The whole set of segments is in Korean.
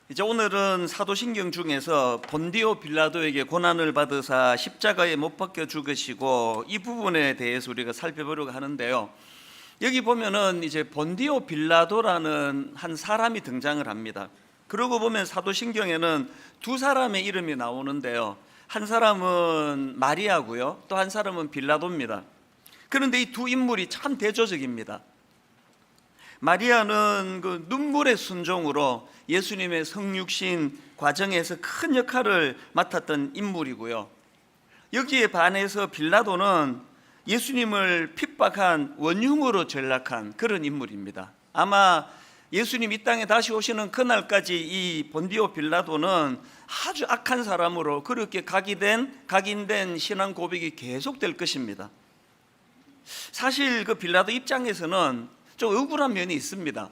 이제 오늘은 사도신경 중에서 본디오 빌라도에게 고난을 받으사 십자가에 못 박혀 죽으시고 이 부분에 대해서 우리가 살펴보려고 하는데요. 여기 보면은 이제 본디오 빌라도라는 한 사람이 등장을 합니다. 그러고 보면 사도신경에는 두 사람의 이름이 나오는데요. 한 사람은 마리아고요, 또 한 사람은 빌라도입니다. 그런데 이 두 인물이 참 대조적입니다. 마리아는 그 눈물의 순종으로 예수님의 성육신 과정에서 큰 역할을 맡았던 인물이고요. 여기에 반해서 빌라도는 예수님을 핍박한 원흉으로 전락한 그런 인물입니다. 아마 예수님 이 땅에 다시 오시는 그날까지 이 본디오 빌라도는 아주 악한 사람으로 그렇게 각인된 신앙 고백이 계속될 것입니다. 사실 그 빌라도 입장에서는 좀 억울한 면이 있습니다.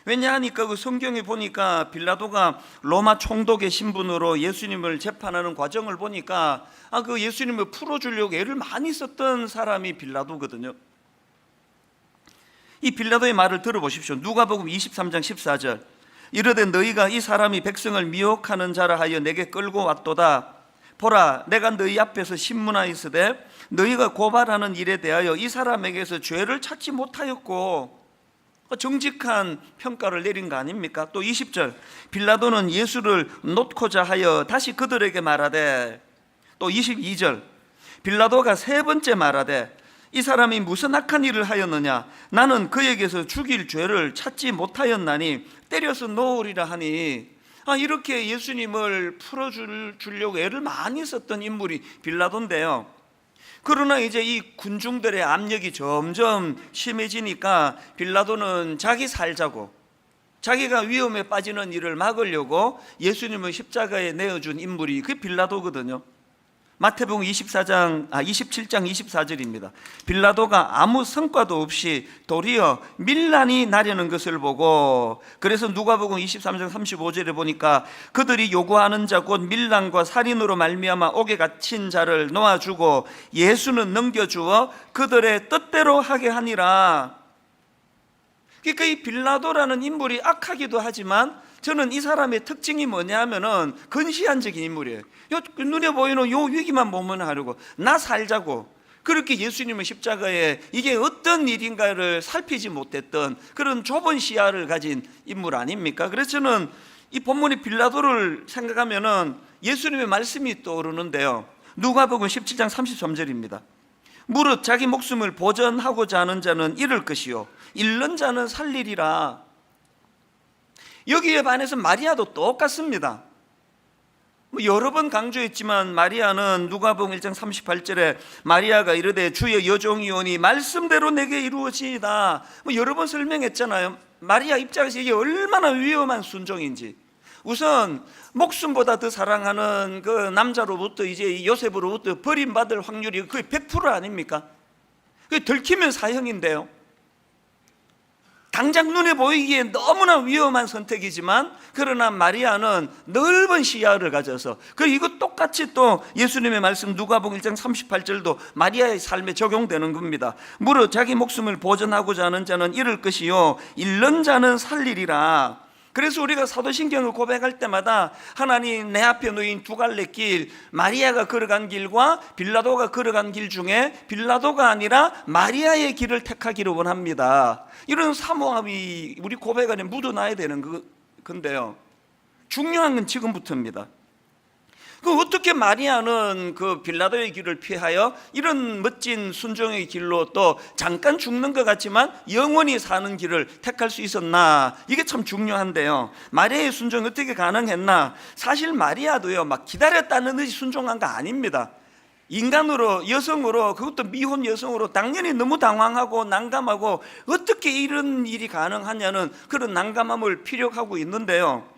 왜냐하니까 그 성경에 보니까 빌라도가 로마 총독의 신분으로 예수님을 재판하는 과정을 보니까 그 예수님을 풀어주려고 애를 많이 썼던 사람이 빌라도거든요. 이 빌라도의 말을 들어보십시오. 누가복음 23장 14절. 이르되 너희가 이 사람이 백성을 미혹하는 자라 하여 내게 끌고 왔도다. 보라, 내가 너희 앞에서 신문하였으되 너희가 고발하는 일에 대하여 이 사람에게서 죄를 찾지 못하였고, 정직한 평가를 내린 거 아닙니까? 또 20절. 빌라도는 예수를 놓고자 하여 다시 그들에게 말하되, 또 22절. 빌라도가 세 번째 말하되 이 사람이 무슨 악한 일을 하였느냐? 나는 그에게서 죽일 죄를 찾지 못하였나니 때려서 놓으리라 하니, 이렇게 예수님을 풀어주려고 애를 많이 썼던 인물이 빌라도인데요. 그러나 이제 이 군중들의 압력이 점점 심해지니까 빌라도는 자기 살자고, 자기가 위험에 빠지는 일을 막으려고 예수님을 십자가에 내어준 인물이 그 빌라도거든요. 마태복음 27장 24절입니다. 빌라도가 아무 성과도 없이 도리어 밀란이 나려는 것을 보고, 그래서 누가복음 23장 35절에 보니까 그들이 요구하는 자 곧 밀란과 살인으로 말미암아 옥에 갇힌 자를 놓아주고 예수는 넘겨주어 그들의 뜻대로 하게 하니라. 그러니까 이 빌라도라는 인물이 악하기도 하지만 저는 이 사람의 특징이 뭐냐 하면은 근시안적인 인물이에요. 눈에 보이는 요 위기만 보면 하려고, 나 살자고, 그렇게 예수님의 십자가에 이게 어떤 일인가를 살피지 못했던 그런 좁은 시야를 가진 인물 아닙니까? 그래서 저는 이 본문의 빌라도를 생각하면은 예수님의 말씀이 떠오르는데요. 누가복음 17장 33절입니다. 무릇 자기 목숨을 보전하고자 하는 자는 잃을 것이요 잃는 자는 살리리라. 여기에 반해서 마리아도 똑같습니다. 여러 번 강조했지만 마리아는 누가복음 1장 38절에 마리아가 이르되 주의 여종이오니 말씀대로 내게 이루어지이다. 여러 번 설명했잖아요. 마리아 입장에서 이게 얼마나 위험한 순종인지. 우선 목숨보다 더 사랑하는 그 남자로부터 이제 요셉으로부터 버림받을 확률이 거의 100% 아닙니까? 그게 들키면 사형인데요. 당장 눈에 보이기에 너무나 위험한 선택이지만, 그러나 마리아는 넓은 시야를 가져서, 이거 똑같이 또 예수님의 말씀 누가복음 1장 38절도 마리아의 삶에 적용되는 겁니다. 무릇 자기 목숨을 보전하고자 하는 자는 잃을 것이요 잃는 자는 살리리라. 그래서 우리가 사도신경을 고백할 때마다 하나님 내 앞에 놓인 두 갈래 길, 마리아가 걸어간 길과 빌라도가 걸어간 길 중에 빌라도가 아니라 마리아의 길을 택하기를 원합니다. 이런 사모함이 우리 고백 안에 묻어나야 되는 건데요. 중요한 건 지금부터입니다. 어떻게 마리아는 그 빌라도의 길을 피하여 이런 멋진 순종의 길로 또 잠깐 죽는 것 같지만 영원히 사는 길을 택할 수 있었나? 이게 참 중요한데요. 마리아의 순종이 어떻게 가능했나? 사실 마리아도요, 막 기다렸다는 듯이 순종한 거 아닙니다. 인간으로, 여성으로, 그것도 미혼 여성으로 당연히 너무 당황하고 난감하고 어떻게 이런 일이 가능하냐는 그런 난감함을 피력하고 있는데요.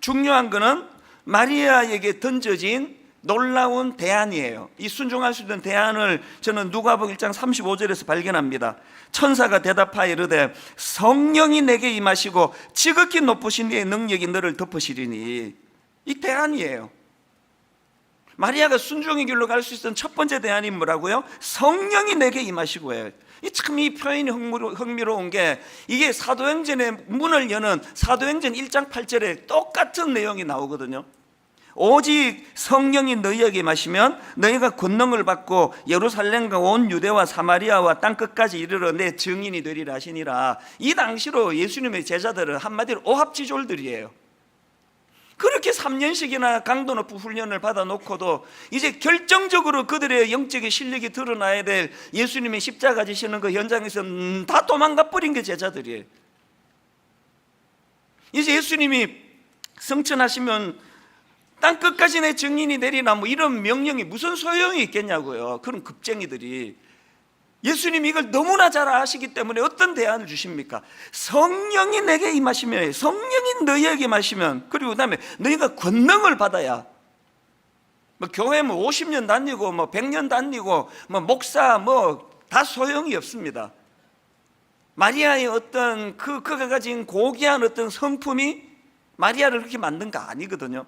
중요한 거는 마리아에게 던져진 놀라운 대안이에요. 이 순종할 수 있는 대안을 저는 누가복음 1장 35절에서 발견합니다. 천사가 대답하여 이르되 성령이 내게 임하시고 지극히 높으신 이의 능력이 너를 덮으시리니. 이 대안이에요. 마리아가 순종의 길로 갈 수 있었던 첫 번째 대안이 뭐라고요? 성령이 내게 임하시고예요. 이 표현이 흥미로운 게, 이게 사도행전의 문을 여는 사도행전 1장 8절에 똑같은 내용이 나오거든요. 오직 성령이 너희에게 임하시면 너희가 권능을 받고 예루살렘과 온 유대와 사마리아와 땅끝까지 이르러 내 증인이 되리라 하시니라. 이 당시로 예수님의 제자들은 한마디로 오합지졸들이에요. 그렇게 3년씩이나 강도 높은 훈련을 받아놓고도 이제 결정적으로 그들의 영적인 실력이 드러나야 될 예수님의 십자가 지시는 그 현장에서 다 도망가 버린 게 제자들이에요. 이제 예수님이 성천하시면 땅끝까지 내 증인이 되리라, 뭐 이런 명령이 무슨 소용이 있겠냐고요. 그런 급쟁이들이. 예수님이 이걸 너무나 잘 아시기 때문에 어떤 대안을 주십니까? 성령이 내게 임하시면, 성령이 너희에게 임하시면, 그리고 그 다음에 너희가 권능을 받아야, 뭐 교회 뭐 50년 다니고 뭐 100년 다니고 뭐 목사 뭐 다 소용이 없습니다. 마리아의 어떤 그가 가진 고귀한 어떤 성품이 마리아를 그렇게 만든 거 아니거든요.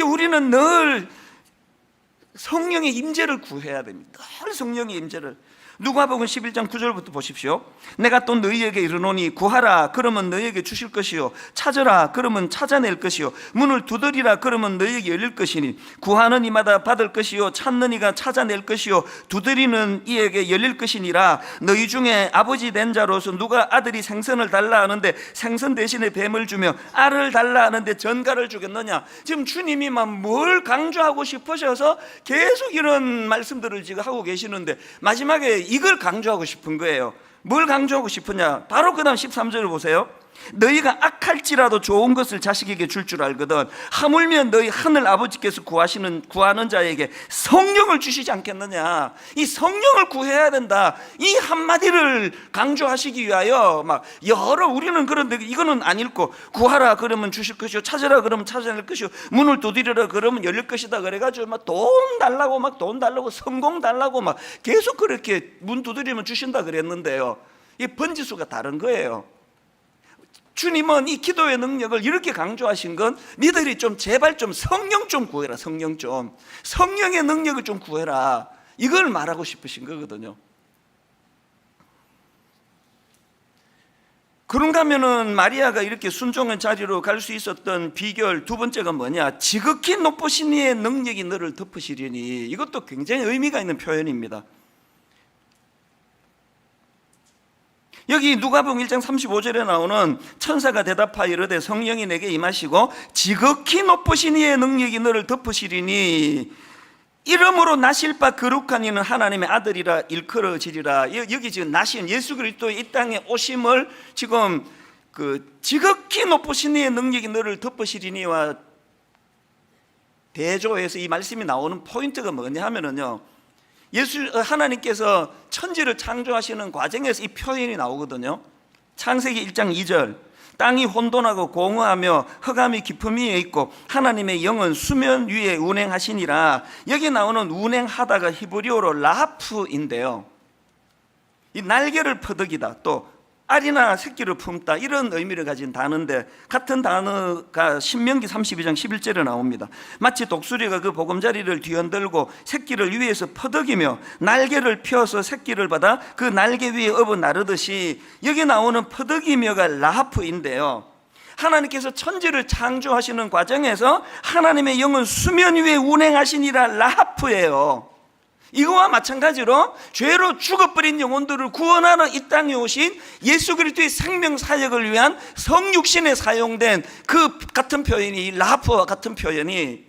우리는 늘 성령의 임재를 구해야 됩니다. 늘 성령의 임재를. 누가복음 11장 9절부터 보십시오. 내가 또 너희에게 이르노니 구하라 그러면 너희에게 주실 것이요, 찾으라 그러면 찾아낼 것이요, 문을 두드리라 그러면 너희에게 열릴 것이니 구하는 이마다 받을 것이요, 찾는 이가 찾아낼 것이요, 두드리는 이에게 열릴 것이니라. 너희 중에 아버지 된 자로서 누가 아들이 생선을 달라 하는데 생선 대신에 뱀을 주며 알을 달라 하는데 전갈을 주겠느냐. 지금 주님이 막 뭘 강조하고 싶으셔서 계속 이런 말씀들을 지금 하고 계시는데, 마지막에 이걸 강조하고 싶은 거예요. 뭘 강조하고 싶으냐? 바로 그 다음 13절을 보세요. 너희가 악할지라도 좋은 것을 자식에게 줄 줄 알거든 하물며 너희 하늘 아버지께서 구하는 자에게 성령을 주시지 않겠느냐. 이 성령을 구해야 된다, 이 한마디를 강조하시기 위하여 막 우리는 그런데 이거는 안 읽고 구하라 그러면 주실 것이요, 찾으라 그러면 찾아낼 것이요, 문을 두드리라 그러면 열릴 것이다 그래가지고 막 돈 달라고 성공 달라고 막 계속 그렇게 문 두드리면 주신다 그랬는데요, 이 번지수가 다른 거예요. 주님은 이 기도의 능력을 이렇게 강조하신 건 니들이 좀 제발 좀 성령 좀 구해라, 성령의 능력을 좀 구해라, 이걸 말하고 싶으신 거거든요. 그런가 하면은 마리아가 이렇게 순종의 자리로 갈 수 있었던 비결 두 번째가 뭐냐? 지극히 높으신 이의 능력이 너를 덮으시리니. 이것도 굉장히 의미가 있는 표현입니다. 여기 누가복음 1장 35절에 나오는 천사가 대답하여 이르되 성령이 내게 임하시고 지극히 높으신 이의 능력이 너를 덮으시리니 이름으로 나실 바 거룩한 이는 하나님의 아들이라 일컬어지리라. 여기 지금 나신 예수 그리스도의 이 땅에 오심을 지금 그 지극히 높으신 이의 능력이 너를 덮으시리니와 대조해서 이 말씀이 나오는 포인트가 뭐냐 하면은요, 하나님께서 천지를 창조하시는 과정에서 이 표현이 나오거든요. 창세기 1장 2절 땅이 혼돈하고 공허하며 흑암이 깊음 위에 있고 하나님의 영은 수면 위에 운행하시니라. 여기 나오는 운행하다가 히브리어로 라프인데요, 이 날개를 퍼득이다, 또 알이나 새끼를 품다, 이런 의미를 가진 단어인데, 같은 단어가 신명기 32장 11절에 나옵니다. 마치 독수리가 그 보금자리를 뒤흔들고 새끼를 위에서 퍼득이며 날개를 펴서 새끼를 받아 그 날개 위에 업어 나르듯이, 여기 나오는 퍼득이며가 라하프인데요, 하나님께서 천지를 창조하시는 과정에서 하나님의 영은 수면 위에 운행하시니라 라하프예요. 이거와 마찬가지로 죄로 죽어버린 영혼들을 구원하는 이 땅에 오신 예수 그리스도의 생명 사역을 위한 성육신에 사용된 그 같은 표현이, 라프와 같은 표현이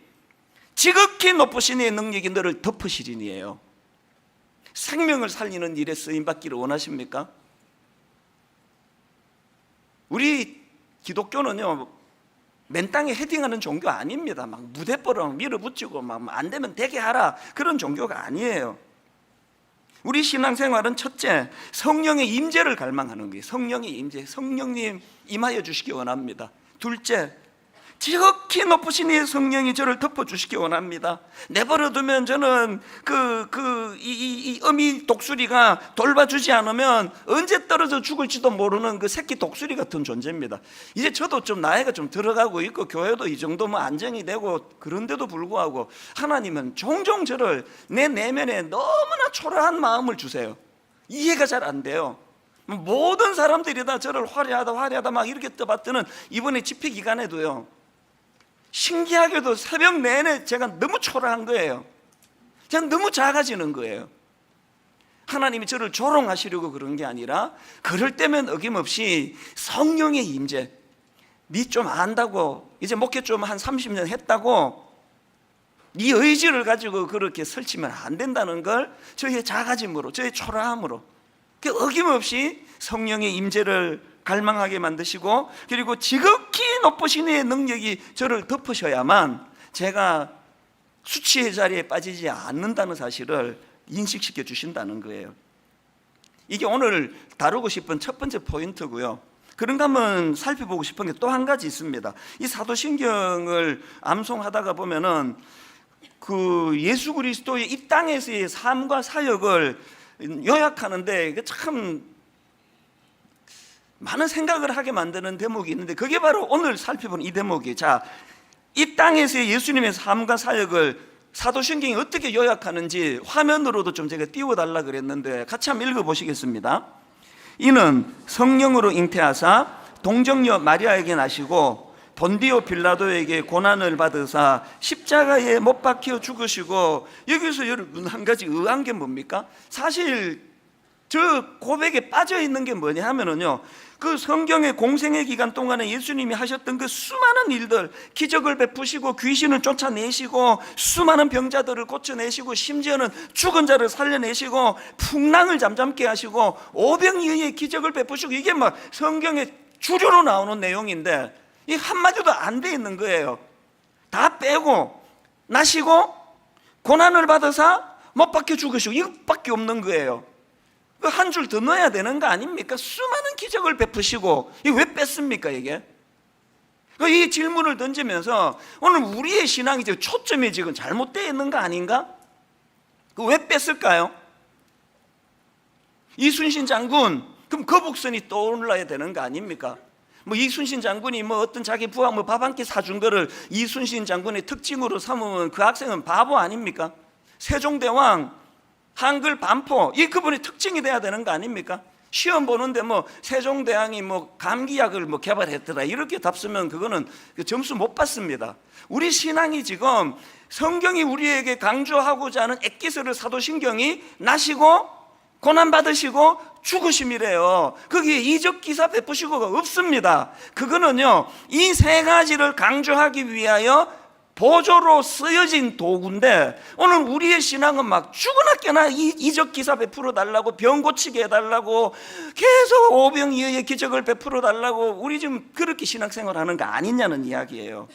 지극히 높으신 이의 능력이 너를 덮으시리니예요. 생명을 살리는 일에 쓰임받기를 원하십니까? 우리 기독교는요, 맨 땅에 헤딩하는 종교 아닙니다. 막 무대뽀랑 밀어붙이고 막 안 되면 되게 하라, 그런 종교가 아니에요. 우리 신앙생활은 첫째, 성령의 임재를 갈망하는 거예요. 성령의 임재, 성령님 임하여 주시기 원합니다. 둘째, 지극히 높으신 이 성령이 저를 덮어주시기 원합니다. 내버려두면 저는 이 어미 독수리가 돌봐주지 않으면 언제 떨어져 죽을지도 모르는 그 새끼 독수리 같은 존재입니다. 이제 저도 좀 나이가 좀 들어가고 있고 교회도 이 정도면 안정이 되고 그런데도 불구하고 하나님은 종종 저를 내 내면에 너무나 초라한 마음을 주세요. 이해가 잘 안 돼요. 모든 사람들이 다 저를 화려하다 막 이렇게 떠받드는 이번에 집회 기간에도요, 신기하게도 새벽 내내 제가 너무 초라한 거예요. 제가 너무 작아지는 거예요. 하나님이 저를 조롱하시려고 그런 게 아니라 그럴 때면 어김없이 성령의 임재, 니 좀 안다고, 이제 목회 좀 한 30년 했다고 네 의지를 가지고 그렇게 설치면 안 된다는 걸 저의 작아짐으로, 저의 초라함으로 어김없이 성령의 임재를 갈망하게 만드시고, 그리고 지극히 높으신 이의 능력이 저를 덮으셔야만 제가 수치의 자리에 빠지지 않는다는 사실을 인식시켜 주신다는 거예요. 이게 오늘 다루고 싶은 첫 번째 포인트고요. 그런가 하면 살펴보고 싶은 게 또 한 가지 있습니다. 이 사도신경을 암송하다가 보면은 그 예수 그리스도의 이 땅에서의 삶과 사역을 요약하는데 참 많은 생각을 하게 만드는 대목이 있는데, 그게 바로 오늘 살펴본 이 대목이에요. 자, 이 땅에서의 예수님의 삶과 사역을 사도신경이 어떻게 요약하는지 화면으로도 좀 제가 띄워달라 그랬는데 같이 한번 읽어보시겠습니다. 이는 성령으로 잉태하사 동정녀 마리아에게 나시고 본디오 빌라도에게 고난을 받으사 십자가에 못 박혀 죽으시고, 여기서 여러분 한 가지 의아한 게 뭡니까? 사실 저 고백에 빠져 있는 게 뭐냐 하면은요, 그 성경의 공생의 기간 동안에 예수님이 하셨던 그 수많은 일들, 기적을 베푸시고 귀신을 쫓아내시고 수많은 병자들을 고쳐내시고 심지어는 죽은 자를 살려내시고 풍랑을 잠잠케 하시고 오병이어의 기적을 베푸시고, 이게 막 성경에 주류로 나오는 내용인데 이 한마디도 안 돼 있는 거예요. 다 빼고 나시고 고난을 받으사 못 박혀 죽으시고 이것밖에 없는 거예요. 한 줄 더 넣어야 되는 거 아닙니까? 수많은 기적을 베푸시고, 이게 왜 뺐습니까 이게? 이 질문을 던지면서 오늘 우리의 신앙이 지금 초점이 지금 잘못되어 있는 거 아닌가? 왜 뺐을까요? 이순신 장군, 그럼 거북선이 떠올라야 되는 거 아닙니까? 뭐 이순신 장군이 뭐 어떤 자기 부하 뭐 밥 한 끼 사준 거를 이순신 장군의 특징으로 삼으면 그 학생은 바보 아닙니까? 세종대왕 한글 반포, 이 그분의 특징이 돼야 되는 거 아닙니까? 시험 보는데 뭐 세종대왕이 뭐 감기약을 뭐 개발했더라 이렇게 답 쓰면 그거는 점수 못 받습니다. 우리 신앙이 지금 성경이 우리에게 강조하고자 하는 엑기스를 사도신경이 나시고 고난받으시고 죽으심이래요. 거기에 이적 기사 베푸시고가 없습니다. 그거는요, 이 세 가지를 강조하기 위하여 보조로 쓰여진 도구인데, 오늘 우리의 신앙은 막 죽으나 깨나 이적 기사 베풀어 달라고, 병 고치게 해달라고, 계속 오병이어의 기적을 베풀어 달라고, 우리 지금 그렇게 신앙생활 하는 거 아니냐는 이야기예요.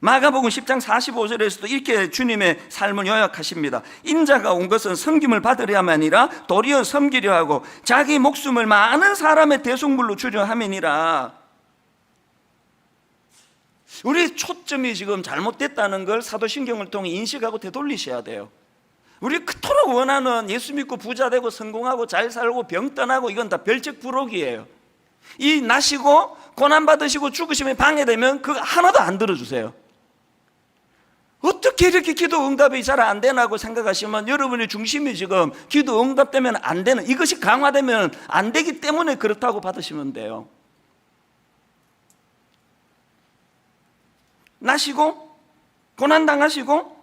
마가복음 10장 45절에서도 이렇게 주님의 삶을 요약하십니다. 인자가 온 것은 섬김을 받으려함이 아니라 도리어 섬기려 하고 자기 목숨을 많은 사람의 대속물로 주려 함이니라. 우리 초점이 지금 잘못됐다는 걸 사도신경을 통해 인식하고 되돌리셔야 돼요. 우리 그토록 원하는 예수 믿고 부자 되고 성공하고 잘 살고 병 떠나고, 이건 다 별책부록이에요. 이 나시고 고난받으시고 죽으시면 방해되면 그거 하나도 안 들어주세요. 어떻게 이렇게 기도 응답이 잘 안 되나고 생각하시면 여러분의 중심이 지금 기도 응답되면 안 되는, 이것이 강화되면 안 되기 때문에 그렇다고 받으시면 돼요. 나시고 고난당하시고,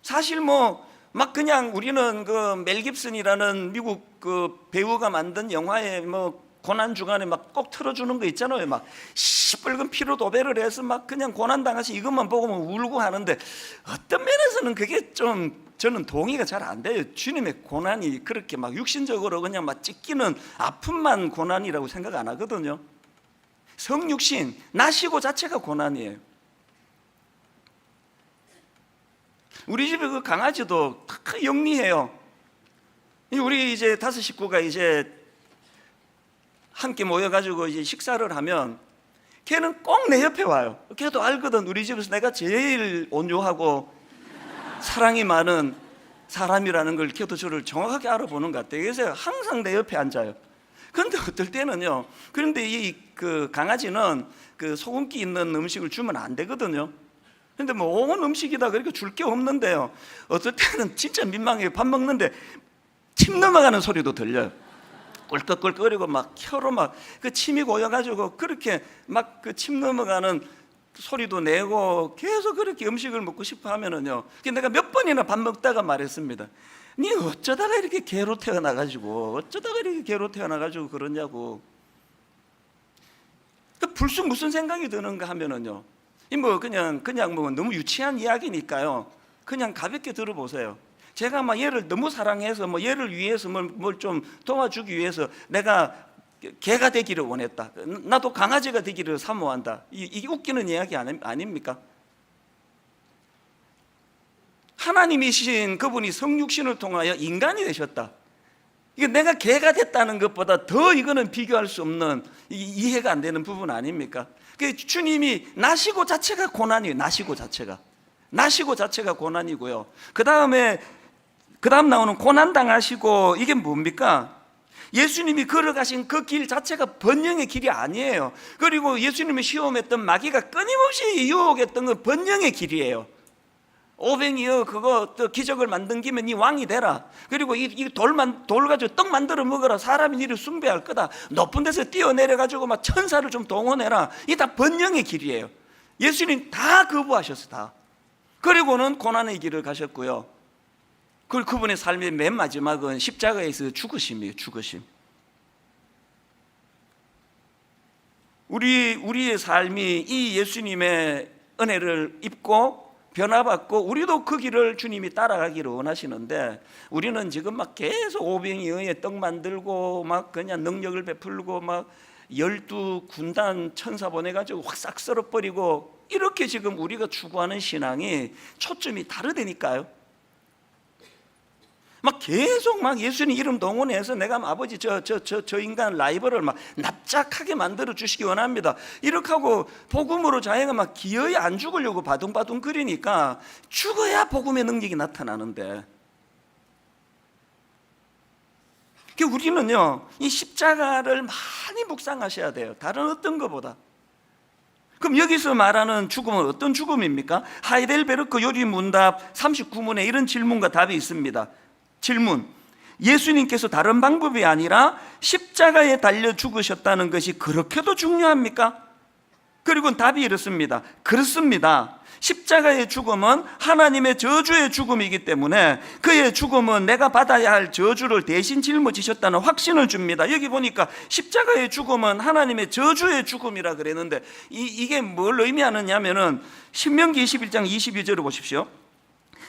사실 뭐 막 그냥 우리는 그 멜 깁슨이라는 미국 그 배우가 만든 영화에 뭐 고난 주간에 막 꼭 틀어주는 거 있잖아요. 막 시뻘건 피로 도배를 해서 막 그냥 고난 당하시 이것만 보고 뭐 울고 하는데, 어떤 면에서는 그게 좀 저는 동의가 잘 안 돼요. 주님의 고난이 그렇게 막 육신적으로 그냥 막 찢기는 아픔만 고난이라고 생각 안 하거든요. 성육신 나시고 자체가 고난이에요. 우리 집에 그 강아지도 다 영리해요. 우리 이제 5 식구가 이제 함께 모여가지고 이제 식사를 하면 걔는 꼭 내 옆에 와요. 걔도 알거든. 우리 집에서 내가 제일 온유하고 사랑이 많은 사람이라는 걸 걔도 저를 정확하게 알아보는 것 같아요. 그래서 항상 내 옆에 앉아요. 그런데 어떨 때는요, 그런데 이 그 강아지는 그 소금기 있는 음식을 주면 안 되거든요. 근데 뭐 온 음식이다 그렇게 줄 게 없는데요, 어떨 때는 진짜 민망해요. 밥 먹는데 침 넘어가는 소리도 들려요. 꿀꺽꿀꺽거리고 막 혀로 막 그 침이 고여가지고 그렇게 막 그 침 넘어가는 소리도 내고 계속 그렇게 음식을 먹고 싶어 하면은요, 내가 몇 번이나 밥 먹다가 말했습니다. 니 어쩌다가 이렇게 개로 태어나가지고 그러냐고. 불쑥 무슨 생각이 드는가 하면은요, 이 뭐 그냥 뭐 너무 유치한 이야기니까요, 그냥 가볍게 들어보세요. 제가 막 얘를 너무 사랑해서 뭐 얘를 위해서 뭘 좀 도와주기 위해서 내가 개가 되기를 원했다, 나도 강아지가 되기를 사모한다, 이게 웃기는 이야기 아닙니까? 하나님이신 그분이 성육신을 통하여 인간이 되셨다. 이게 내가 개가 됐다는 것보다 더 이거는 비교할 수 없는, 이해가 안 되는 부분 아닙니까? 주님이 나시고 자체가 고난이에요. 나시고 자체가 고난이고요. 그 다음 나오는 고난 당하시고, 이게 뭡니까? 예수님이 걸어가신 그 길 자체가 번영의 길이 아니에요. 그리고 예수님이 시험했던 마귀가 끊임없이 유혹했던 건 번영의 길이에요. 오병이여, 그거 또 기적을 만든 김에 네 왕이 되라. 그리고 이 돌 가지고 떡 만들어 먹어라. 사람이 니를 숭배할 거다. 높은 데서 뛰어내려 가지고 막 천사를 좀 동원해라. 이게 다 번영의 길이에요. 예수님 다 거부하셨어, 다. 그리고는 고난의 길을 가셨고요. 그리고 그분의 삶의 맨 마지막은 십자가에서 죽으심이에요. 죽으심. 우리의 삶이 이 예수님의 은혜를 입고 변화받고 우리도 그 길을 주님이 따라가기를 원하시는데, 우리는 지금 막 계속 오병이어에 떡 만들고 막 그냥 능력을 베풀고 막 12군단 천사 보내가지고 확 싹 썰어버리고, 이렇게 지금 우리가 추구하는 신앙이 초점이 다르다니까요. 막 계속 막 예수님 이름 동원해서 내가 아버지 저 인간 라이벌을 막 납작하게 만들어 주시기 원합니다, 이렇게 하고 복음으로 자기가 막 기어이 안 죽으려고 바둥바둥 거리니까 죽어야 복음의 능력이 나타나는데, 우리는요 이 십자가를 많이 묵상하셔야 돼요, 다른 어떤 것보다. 그럼 여기서 말하는 죽음은 어떤 죽음입니까? 하이델베르크 요리문답 39문에 이런 질문과 답이 있습니다. 질문: 예수님께서 다른 방법이 아니라 십자가에 달려 죽으셨다는 것이 그렇게도 중요합니까? 그리고 답이 이렇습니다. 그렇습니다. 십자가의 죽음은 하나님의 저주의 죽음이기 때문에 그의 죽음은 내가 받아야 할 저주를 대신 짊어지셨다는 확신을 줍니다. 여기 보니까 십자가의 죽음은 하나님의 저주의 죽음이라 그랬는데, 이게 뭘 의미하느냐면은 신명기 21장 22절을 보십시오.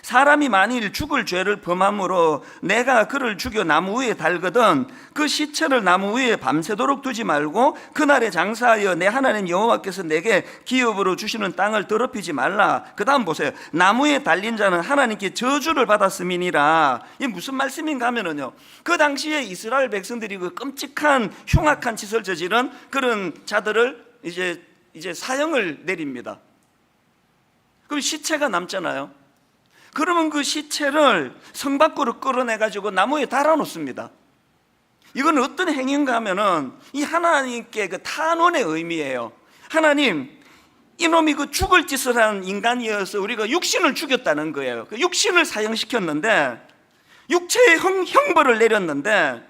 사람이 만일 죽을 죄를 범함으로 내가 그를 죽여 나무 위에 달거든 그 시체를 나무 위에 밤새도록 두지 말고 그날에 장사하여 내 하나님 여호와께서 내게 기업으로 주시는 땅을 더럽히지 말라. 그 다음 보세요. 나무에 달린 자는 하나님께 저주를 받았음이니라. 이게 무슨 말씀인가 하면은요, 그 당시에 이스라엘 백성들이 그 끔찍한 흉악한 짓을 저지른 그런 자들을 이제 사형을 내립니다. 그럼 시체가 남잖아요. 그러면 그 시체를 성 밖으로 끌어내가지고 나무에 달아놓습니다. 이건 어떤 행위인가 하면은 이 하나님께 그 탄원의 의미예요. 하나님, 이놈이 그 죽을 짓을 한 인간이어서 우리가 육신을 죽였다는 거예요. 그 육신을 사형시켰는데, 육체의 형벌을 내렸는데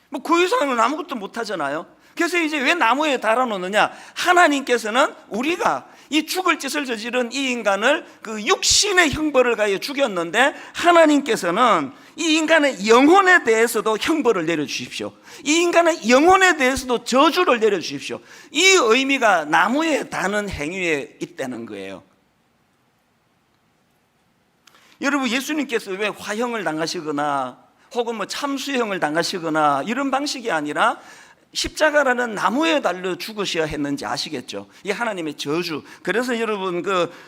뭐 그 이상은 아무것도 못하잖아요. 그래서 이제 왜 나무에 달아놓느냐? 하나님께서는 우리가 이 죽을 짓을 저지른 이 인간을 그 육신의 형벌을 가해 죽였는데, 하나님께서는 이 인간의 영혼에 대해서도 형벌을 내려주십시오. 이 인간의 영혼에 대해서도 저주를 내려주십시오. 이 의미가 나무에 다는 행위에 있다는 거예요. 여러분, 예수님께서 왜 화형을 당하시거나 혹은 뭐 참수형을 당하시거나 이런 방식이 아니라 십자가라는 나무에 달려 죽으셔야 했는지 아시겠죠? 이 하나님의 저주. 그래서 여러분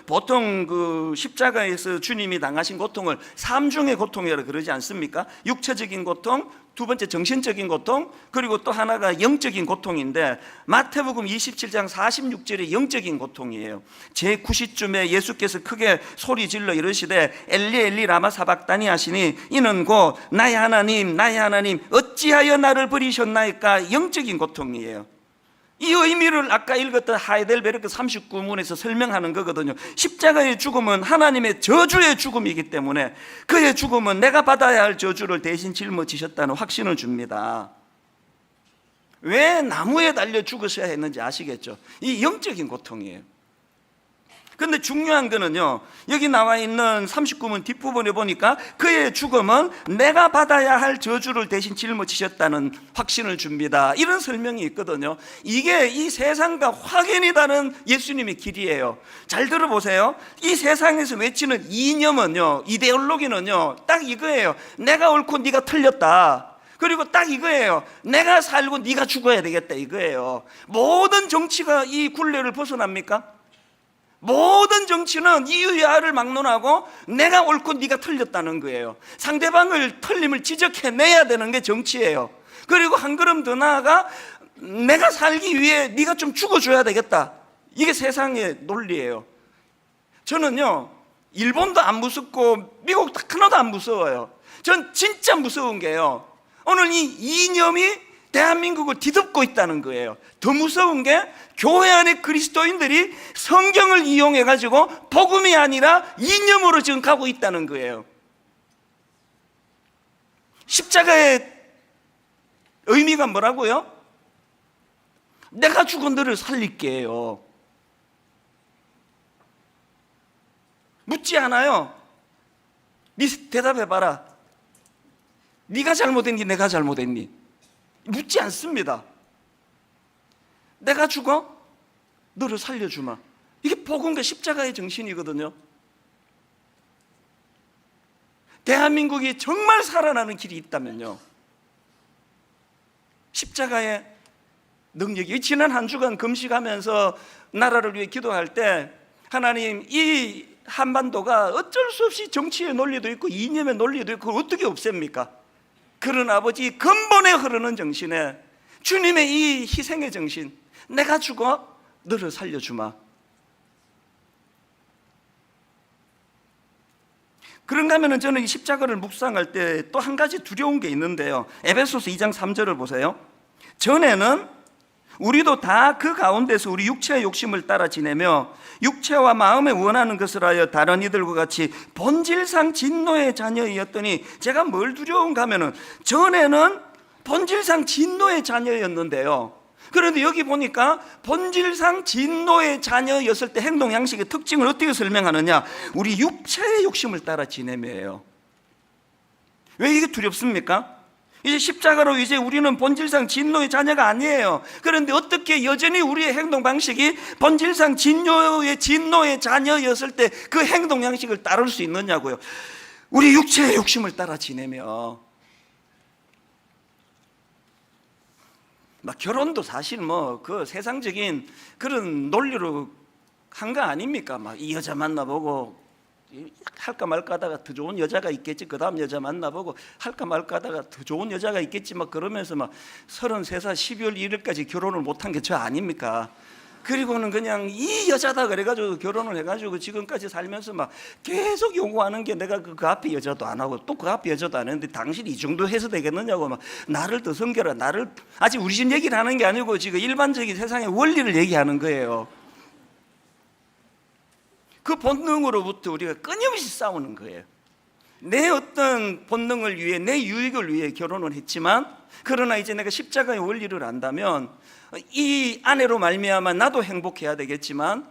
보통 십자가에서 주님이 당하신 고통을 삼중의 고통이라고 그러지 않습니까? 육체적인 고통, 두 번째 정신적인 고통, 그리고 또 하나가 영적인 고통인데 마태복음 27장 46절이 영적인 고통이에요. 제9시쯤에 예수께서 크게 소리 질러 이르시되 엘리 엘리 라마 사박다니 하시니 이는 곧 나의 하나님 나의 하나님 어찌하여 나를 버리셨나이까. 영적인 고통이에요. 이 의미를 아까 읽었던 하이델베르크 39문에서 설명하는 거거든요. 십자가의 죽음은 하나님의 저주의 죽음이기 때문에 그의 죽음은 내가 받아야 할 저주를 대신 짊어지셨다는 확신을 줍니다. 왜 나무에 달려 죽으셔야 했는지 아시겠죠? 이 영적인 고통이에요. 그런데 중요한 거는요, 여기 나와 있는 39문 뒷부분에 보니까 그의 죽음은 내가 받아야 할 저주를 대신 짊어지셨다는 확신을 줍니다. 이런 설명이 있거든요. 이게 이 세상과 확연히 다른 예수님의 길이에요. 잘 들어보세요. 이 세상에서 외치는 이념은요, 이데올로기는요, 딱 이거예요. 내가 옳고 네가 틀렸다. 그리고 딱 이거예요. 내가 살고 네가 죽어야 되겠다, 이거예요. 모든 정치가 이 굴레를 벗어납니까? 모든 정치는 이유야를 막론하고 내가 옳고 네가 틀렸다는 거예요. 상대방을 틀림을 지적해내야 되는 게 정치예요. 그리고 한 걸음 더 나아가 내가 살기 위해 네가 좀 죽어줘야 되겠다. 이게 세상의 논리예요. 저는요, 일본도 안 무섭고 미국 하나도 안 무서워요. 전 진짜 무서운 게요, 오늘 이 이념이 대한민국을 뒤덮고 있다는 거예요. 더 무서운 게 교회 안에 그리스도인들이 성경을 이용해 가지고 복음이 아니라 이념으로 지금 가고 있다는 거예요. 십자가의 의미가 뭐라고요? 내가 죽어 너를 살릴게요. 묻지 않아요. 네 대답해봐라. 네가 잘못했니 내가 잘못했니? 묻지 않습니다. 내가 죽어 너를 살려주마. 이게 복음과 십자가의 정신이거든요. 대한민국이 정말 살아나는 길이 있다면요, 십자가의 능력이. 지난 한 주간 금식하면서 나라를 위해 기도할 때 하나님, 이 한반도가 어쩔 수 없이 정치의 논리도 있고 이념의 논리도 있고 어떻게 없앱니까? 그런 아버지 근본에 흐르는 정신에 주님의 이 희생의 정신, 내가 죽어 너를 살려주마. 그런가 하면 저는 이 십자가를 묵상할 때 또 한 가지 두려운 게 있는데요, 에베소서 2장 3절을 보세요. 전에는 우리도 다 그 가운데서 우리 육체의 욕심을 따라 지내며 육체와 마음에 원하는 것을 하여 다른 이들과 같이 본질상 진노의 자녀이었더니, 제가 뭘 두려운가 하면은 전에는 본질상 진노의 자녀였는데요, 그런데 여기 보니까 본질상 진노의 자녀였을 때 행동 양식의 특징을 어떻게 설명하느냐, 우리 육체의 욕심을 따라 지내며예요. 왜 이게 두렵습니까? 이제 십자가로 이제 우리는 본질상 진노의 자녀가 아니에요. 그런데 어떻게 여전히 우리의 행동 방식이 본질상 진노의 자녀였을 때 그 행동 양식을 따를 수 있느냐고요. 우리 육체의 욕심을 따라 지내며, 막 결혼도 사실 뭐 그 세상적인 그런 논리로 한 거 아닙니까? 막 이 여자 만나보고 할까 말까 하다가 더 좋은 여자가 있겠지, 그 다음 여자 만나보고 할까 말까 하다가 더 좋은 여자가 있겠지, 막 그러면서 막 33살 12월 1일까지 결혼을 못한 게 저 아닙니까? 그리고는 그냥 이 여자다 그래가지고 결혼을 해가지고 지금까지 살면서 막 계속 요구하는 게, 내가 그 앞에 여자도 안 하고 또 그 앞에 여자도 안 했는데 당신 이 정도 해서 되겠느냐고, 막 나를 더 섬겨라, 나를. 아직 우리 집 얘기를 하는 게 아니고 지금 일반적인 세상의 원리를 얘기하는 거예요. 그 본능으로부터 우리가 끊임없이 싸우는 거예요. 내 어떤 본능을 위해, 내 유익을 위해 결혼을 했지만, 그러나 이제 내가 십자가의 원리를 안다면 이 아내로 말미암아 나도 행복해야 되겠지만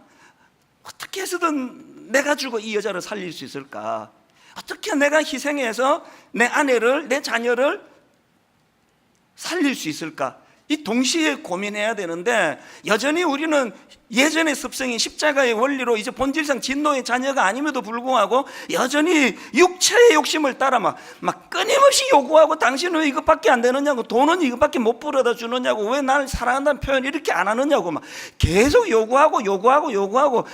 어떻게 해서든 내가 죽어 이 여자를 살릴 수 있을까? 어떻게 내가 희생해서 내 아내를, 내 자녀를 살릴 수 있을까? 이 동시에 고민해야 되는데, 여전히 우리는 예전의 습성인 십자가의 원리로 이제 본질상 진노의 자녀가 아님에도 불구하고 여전히 육체의 욕심을 따라 막 끊임없이 요구하고, 당신은 왜 이것밖에 안 되느냐고, 돈은 이것밖에 못 벌어다 주느냐고, 왜 나를 사랑한다는 표현 이렇게 안 하느냐고 막 계속 요구하고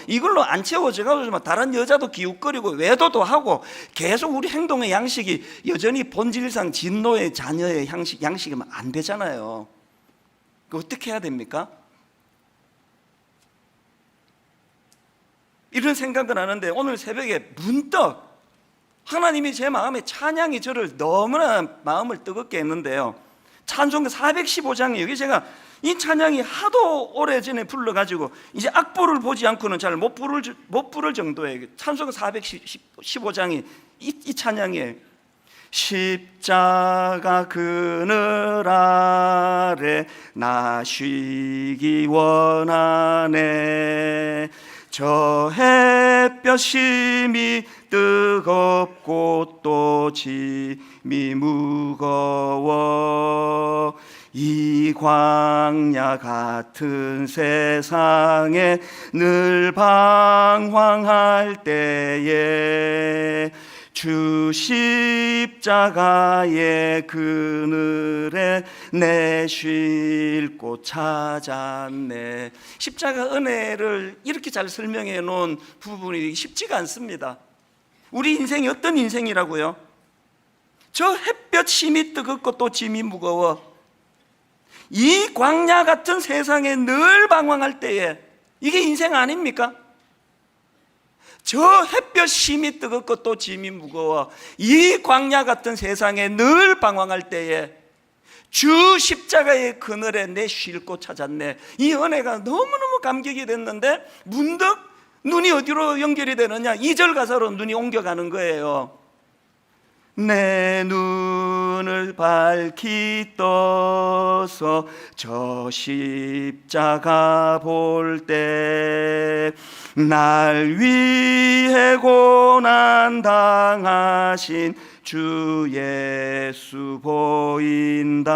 이걸로 안 채워져가지고 다른 여자도 기웃거리고 외도도 하고, 계속 우리 행동의 양식이 여전히 본질상 진노의 자녀의 양식이면 안 되잖아요. 어떻게 해야 됩니까? 이런 생각을 하는데, 오늘 새벽에 문득 하나님이 제 마음에 찬양이 저를 너무나 마음을 뜨겁게 했는데요, 찬송가 415장에 여기 제가 이 찬양이 하도 오래전에 불러가지고 이제 악보를 보지 않고는 잘 못 부를 정도의 찬송가 415장이 이 찬양이에요. 십자가 그늘 아래 나 쉬기 원하네. 저 햇볕 심이 뜨겁고 또 짐이 무거워. 이 광야 같은 세상에 늘 방황할 때에 주 십자가의 그늘에 내 쉴 곳 찾았네. 십자가 은혜를 이렇게 잘 설명해 놓은 부분이 쉽지가 않습니다. 우리 인생이 어떤 인생이라고요? 저 햇볕 심이 뜨겁고 또 짐이 무거워. 이 광야 같은 세상에 늘 방황할 때에, 이게 인생 아닙니까? 저 햇볕 심이 뜨겁고 또 짐이 무거워. 이 광야 같은 세상에 늘 방황할 때에 주 십자가의 그늘에 내 쉴 곳 찾았네. 이 은혜가 너무너무 감격이 됐는데, 문득 눈이 어디로 연결이 되느냐, 2절 가사로 눈이 옮겨가는 거예요. 내 눈을 밝히 떠서 저 십자가 볼 때 날 위해 고난 당하신 주 예수 보인다.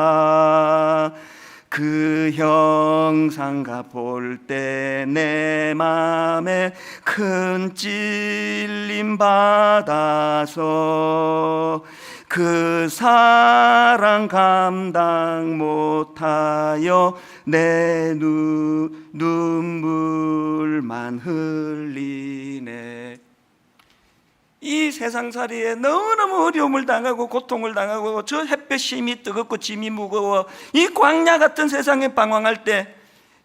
그 형상가 볼 때 내 맘에 큰 찔림 받아서 그 사랑 감당 못하여 내 눈물만 흘리네. 이 세상살이에 너무너무 어려움을 당하고 고통을 당하고 저 햇볕이 힘이 뜨겁고 짐이 무거워 이 광야 같은 세상에 방황할 때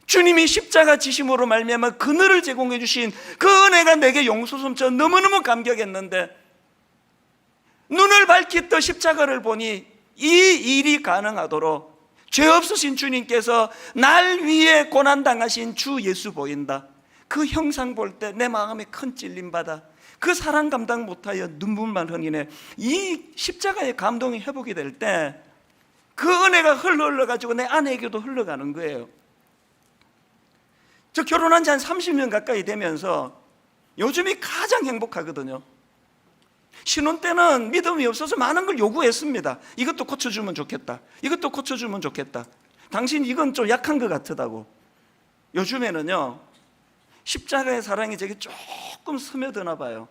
주님이 십자가 지심으로 말미암아 그늘을 제공해 주신 그 은혜가 내게 용솟음쳐 너무너무 감격했는데, 눈을 밝히 떠 십자가를 보니 이 일이 가능하도록 죄 없으신 주님께서 날 위해 고난당하신 주 예수 보인다. 그 형상 볼 때 내 마음에 큰 찔림 받아 그 사랑 감당 못하여 눈물만 흘리네. 이 십자가의 감동이 회복이 될 때 그 은혜가 흘러가지고 내 아내에게도 흘러가는 거예요. 저 결혼한 지 한 30년 가까이 되면서 요즘이 가장 행복하거든요. 신혼 때는 믿음이 없어서 많은 걸 요구했습니다. 이것도 고쳐주면 좋겠다, 이것도 고쳐주면 좋겠다, 당신 이건 좀 약한 것 같다고. 요즘에는요, 십자가의 사랑이 제게 조금 스며드나 봐요.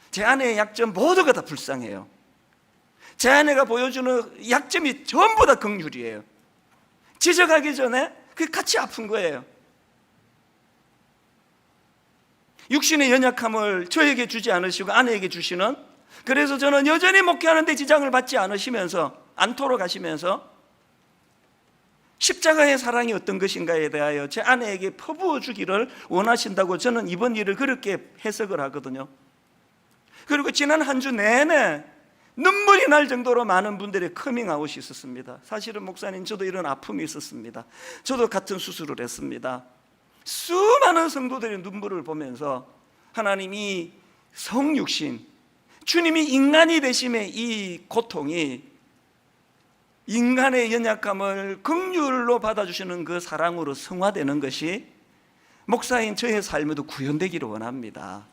제 아내의 약점 모두가 다 불쌍해요. 제 아내가 보여주는 약점이 전부 다 긍휼이에요. 지적하기 전에 그게 같이 아픈 거예요. 육신의 연약함을 저에게 주지 않으시고 아내에게 주시는, 그래서 저는 여전히 목회하는데 지장을 받지 않도록 하시면서 십자가의 사랑이 어떤 것인가에 대하여 제 아내에게 퍼부어 주기를 원하신다고 저는 이번 일을 그렇게 해석을 하거든요. 그리고 지난 한 주 내내 눈물이 날 정도로 많은 분들의 커밍아웃이 있었습니다. 사실은 목사님, 저도 이런 아픔이 있었습니다. 저도 같은 수술을 했습니다. 수많은 성도들의 눈물을 보면서 하나님이 성육신, 주님이 인간이 되심의 이 고통이 인간의 연약함을 긍휼로 받아주시는 그 사랑으로 성화되는 것이 목사인 저의 삶에도 구현되기를 원합니다.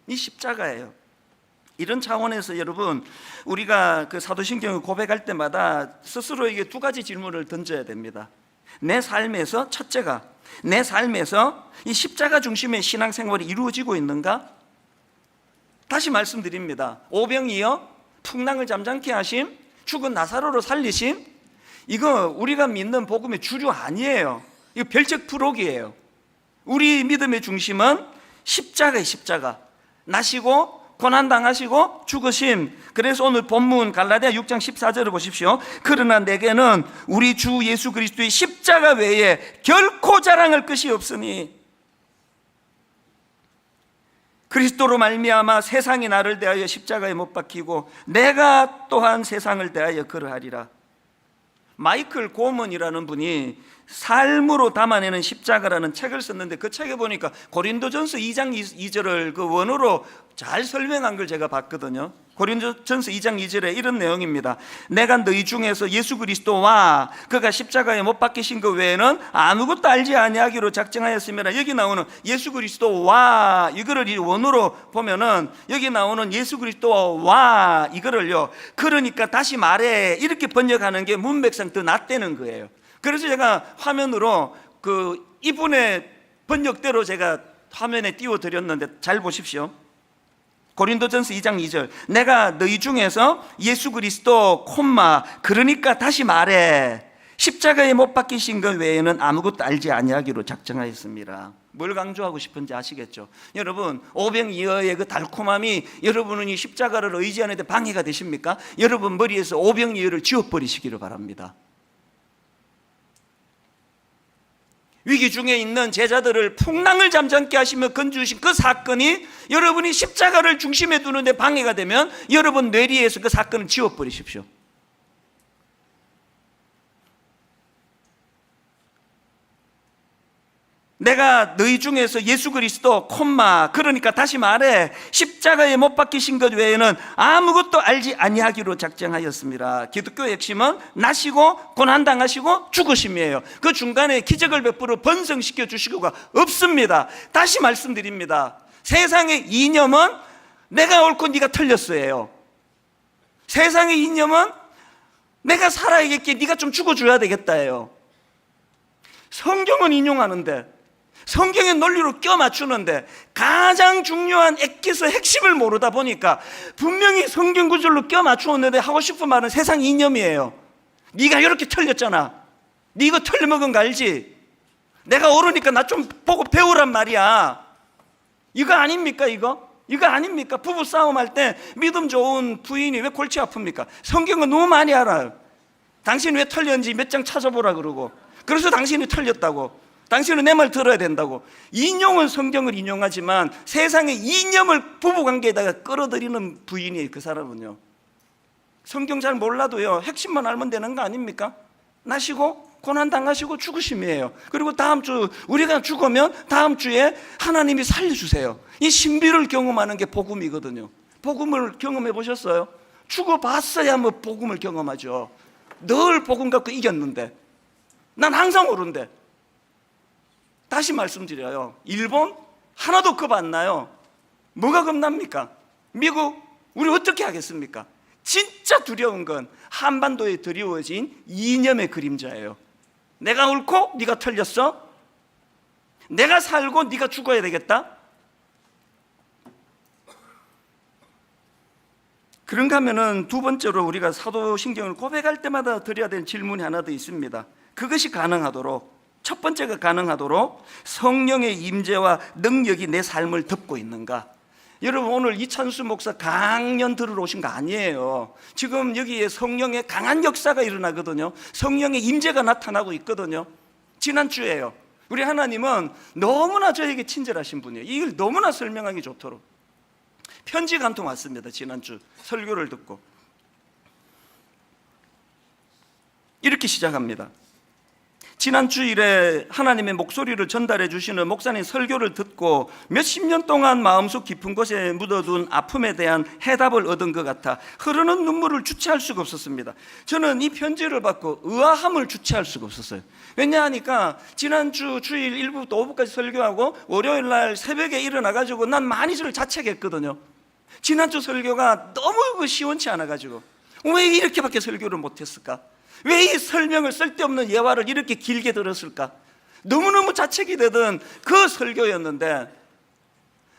이 십자가예요. 이런 차원에서 여러분, 우리가 그 사도신경을 고백할 때마다 스스로에게 두 가지 질문을 던져야 됩니다. 내 삶에서 첫째가, 내 삶에서 이 십자가 중심의 신앙생활이 이루어지고 있는가? 다시 말씀드립니다. 오병이어 풍랑을 잠잠케 하심, 죽은 나사로를 살리심, 이거 우리가 믿는 복음의 주류 아니에요. 이거 별책 부록이에요. 우리 믿음의 중심은 십자가의 십자가. 나시고 고난당하시고 죽으심. 그래서 오늘 본문 갈라디아 6장 14절을 보십시오. 그러나 내게는 우리 주 예수 그리스도의 십자가 외에 결코 자랑할 것이 없으니 그리스도로 말미암아 세상이 나를 대하여 십자가에 못 박히고 내가 또한 세상을 대하여 그러하리라. 마이클 고먼이라는 분이 삶으로 담아내는 십자가라는 책을 썼는데 그 책에 보니까 고린도전서 2장 2절을 그 원어로 잘 설명한 걸 제가 봤거든요. 고린도전서 2장 2절에 이런 내용입니다. 내가 너희 중에서 예수 그리스도와 그가 십자가에 못 박히신 것 외에는 아무것도 알지 아니하기로 작정하였으며, 여기 나오는 예수 그리스도와 이거를 이 원어로 보면은 여기 나오는 예수 그리스도와 이거를요, 그러니까 다시 말해 이렇게 번역하는 게 문맥상 더 낫다는 거예요. 그래서 제가 화면으로 그 이분의 번역대로 제가 화면에 띄워드렸는데 잘 보십시오. 고린도전서 2장 2절, 내가 너희 중에서 예수 그리스도 그러니까 다시 말해 십자가에 못 박히신 것 외에는 아무것도 알지 아니하기로 작정하였습니다. 뭘 강조하고 싶은지 아시겠죠? 여러분, 오병이어의 그 달콤함이 여러분은 이 십자가를 의지하는 데 방해가 되십니까? 여러분 머리에서 오병이어를 지워버리시기를 바랍니다. 위기 중에 있는 제자들을 풍랑을 잠잠케 하시며 건져주신 그 사건이 여러분이 십자가를 중심에 두는데 방해가 되면 여러분 뇌리에서 그 사건을 지워버리십시오. 내가 너희 중에서 예수 그리스도 그러니까 다시 말해 십자가에 못 박히신 것 외에는 아무것도 알지 아니하기로 작정하였습니다. 기독교의 핵심은 나시고 고난당하시고 죽으심이에요. 그 중간에 기적을 베풀어 번성시켜 주시고가 없습니다. 다시 말씀드립니다. 세상의 이념은 내가 옳고 네가 틀렸어요. 세상의 이념은 내가 살아야겠기에 네가 좀 죽어줘야 되겠다예요. 성경은 인용하는데, 성경의 논리로 껴 맞추는데 가장 중요한 엑기스 핵심을 모르다 보니까 분명히 성경 구절로 껴 맞추었는데 하고 싶은 말은 세상 이념이에요. 네가 이렇게 틀렸잖아. 네 이거 틀려먹은 거 알지? 내가 옳으니까 나 좀 보고 배우란 말이야. 이거 아닙니까? 이거 아닙니까? 부부 싸움할 때 믿음 좋은 부인이 왜 골치 아픕니까? 성경은 너무 많이 알아요. 당신 왜 틀렸는지 몇 장 찾아보라 그러고, 그래서 당신이 틀렸다고, 당신은 내 말 들어야 된다고. 인용은 성경을 인용하지만 세상의 이념을 부부관계에다가 끌어들이는 부인이에요. 그 사람은요, 성경 잘 몰라도요 핵심만 알면 되는 거 아닙니까? 나시고 고난당하시고 죽으심이에요. 그리고 다음 주 우리가 죽으면 다음 주에 하나님이 살려주세요. 이 신비를 경험하는 게 복음이거든요. 복음을 경험해 보셨어요? 죽어봤어야 뭐 복음을 경험하죠. 늘 복음 갖고 이겼는데, 난 항상 오른데. 다시 말씀드려요. 일본 하나도 겁 안 나요. 뭐가 겁납니까? 미국 우리 어떻게 하겠습니까? 진짜 두려운 건 한반도에 드리워진 이념의 그림자예요. 내가 옳고 네가 틀렸어? 내가 살고 네가 죽어야 되겠다? 그런가 하면은 두 번째로 우리가 사도신경을 고백할 때마다 드려야 될 질문이 하나 더 있습니다. 그것이 가능하도록, 첫 번째가 가능하도록 성령의 임재와 능력이 내 삶을 덮고 있는가? 여러분, 오늘 이찬수 목사 강연 들으러 오신 거 아니에요. 지금 여기에 성령의 강한 역사가 일어나거든요. 성령의 임재가 나타나고 있거든요. 지난주에요, 우리 하나님은 너무나 저에게 친절하신 분이에요. 이걸 너무나 설명하기 좋도록 편지가 한 통 왔습니다. 지난주 설교를 듣고 이렇게 시작합니다. 지난 주일에 하나님의 목소리를 전달해 주시는 목사님 설교를 듣고 몇십 년 동안 마음속 깊은 곳에 묻어둔 아픔에 대한 해답을 얻은 것 같아 흐르는 눈물을 주체할 수가 없었습니다. 저는 이 편지를 받고 의아함을 주체할 수가 없었어요. 왜냐하니까 지난주 주일 1부부터 5부까지 설교하고 월요일 날 새벽에 일어나가지고 난 많이 저를 자책했거든요. 지난주 설교가 너무 시원치 않아가지고 왜 이렇게밖에 설교를 못했을까? 왜 이 설명을, 쓸데없는 예화를 이렇게 길게 들었을까? 너무너무 자책이 되던 그 설교였는데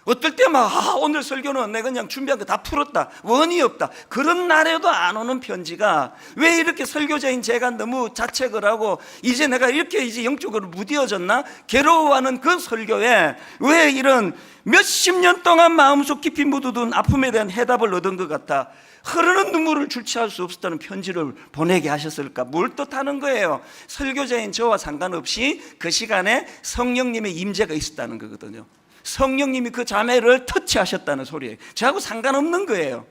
어떨 때 막 오늘 설교는 내가 그냥 준비한 거 다 풀었다, 원이 없다, 그런 날에도 안 오는 편지가 왜 이렇게 설교자인 제가 너무 자책을 하고 이제 내가 이렇게 이제 영적으로 무뎌졌나 괴로워하는 그 설교에 왜 이런 몇십 년 동안 마음속 깊이 묻어둔 아픔에 대한 해답을 얻은 것 같아 흐르는 눈물을 주체할 수 없었다는 편지를 보내게 하셨을까? 뭘 뜻하는 거예요? 설교자인 저와 상관없이 그 시간에 성령님의 임재가 있었다는 거거든요. 성령님이 그 자매를 터치하셨다는 소리예요. 저하고 상관없는 거예요.